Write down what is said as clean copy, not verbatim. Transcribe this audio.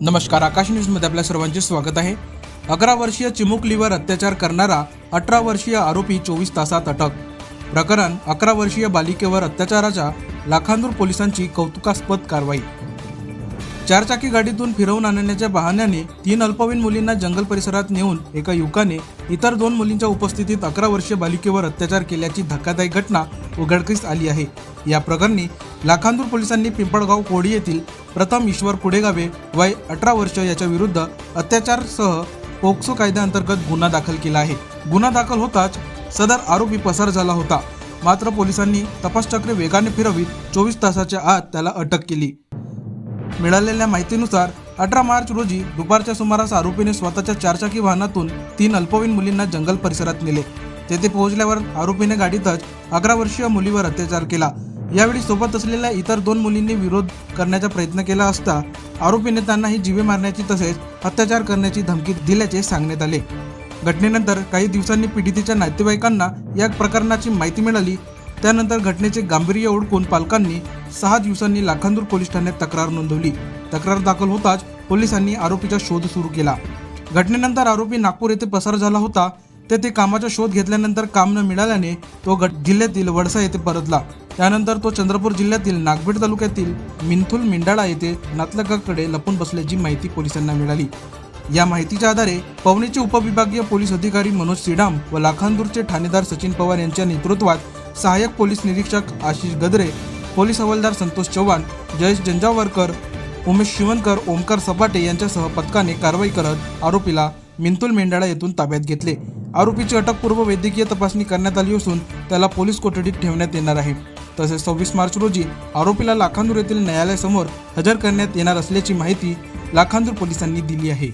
नमस्कार, आकाश न्यूजमध्ये आपल्या सर्वांचे स्वागत आहे। 11 वर्षीय चिमुकलीवर अत्याचार करणारा 18 वर्षीय आरोपी 24 तासात अटक। प्रकरण 11 वर्षीय बालिकेवर अत्याचाराच्या लाखांदूर पोलिसांची कौतुकास्पद कारवाई। चारचाकी गाडीतून फिरवून आणण्याच्या बहाण्याने 3 अल्पवयीन मुलींना जंगल परिसरात नेऊन एका युवकाने इतर 2 मुलींच्या उपस्थितीत 11 वर्षीय बालिकेवर अत्याचार केल्याची धक्कादायक घटना उघडकीस आली आहे। या प्रकरणी लाखांदूर पोलिसांनी पिंपळगाव कोडी येथील प्रथम ईश्वर कुडेगावे वय 18 वर्ष याच्या विरुद्ध अत्याचारसह पोक्सो कायद्याअंतर्गत गुन्हा दाखल केला आहे। गुन्हा दाखल होताच सदर आरोपी पसार झाला होता, मात्र पोलिसांनी तपासचक्रे वेगाने फिरवीत 24 तासाच्या आत त्याला अटक केली। मिळालेल्या माहितीनुसार 18 मार्च रोजी दुपारच्या सुमारास आरोपीने स्वतःच्या चारचाकी वाहनातून 3 अल्पवयीन मुलींना जंगल परिसरात नेले। तेथे पोहोचल्यावर आरोपीने गाडीतच 11 वर्षीय मुलीवर अत्याचार केला। यावेळी सोबत असलेल्या इतर 2 मुलींनी विरोध करण्याचा प्रयत्न केला असता आरोपीने त्यांनाही जीवे मारण्याची तसेच अत्याचार करण्याची धमकी दिल्याचे सांगण्यात आले। घटनेनंतर काही दिवसांनी पीडितेच्या नातेवाईकांना या प्रकरणाची माहिती मिळाली। त्यानंतर घटनेचे गांभीर्य ओळखून पालकांनी 6 दिवसांनी लाखांदूर पोलीस ठाण्यात तक्रार नोंदवली। तक्रार दाखल होताच पोलिसांनी आरोपीचा शोध सुरू केला। घटनेनंतर आरोपी नागपूर येथे पसार झाला होता। तेथे कामाचा शोध घेतल्यानंतर काम न मिळाल्याने तो जिल्ह्यातील वडसा येथे परतला। त्यानंतर तो चंद्रपूर जिल्ह्यातील नागभीड तालुक्यातील मिंथुल मिंडाळा येथे नातलगाकडे लपून बसल्याची माहिती पोलिसांना मिळाली। या माहितीच्या आधारे पवनीचे उपविभागीय पोलीस अधिकारी मनोज सिडाम व लाखांदूरचे ठाणेदार सचिन पवार यांच्या नेतृत्वात सहाय्यक पोलीस निरीक्षक आशिष गद्रे, पोलीस हवालदार संतोष चव्हाण, जयेश जंजावरकर, उमेश शिवनकर, ओमकार सपाटे यांच्यासह पथकाने कारवाई करत आरोपीला मिंथुल मेंढाळा येथून ताब्यात घेतले। आरोपीची अटकपूर्व वैद्यकीय तपासणी करण्यात आली असून त्याला पोलीस कोठडीत ठेवण्यात येणार आहे। तसेच 26 मार्च रोजी आरोपीला लाखांदूर येथील न्यायालयासमोर हजर करण्यात येणार असल्याची माहिती लाखांदूर पोलिसांनी दिली आहे।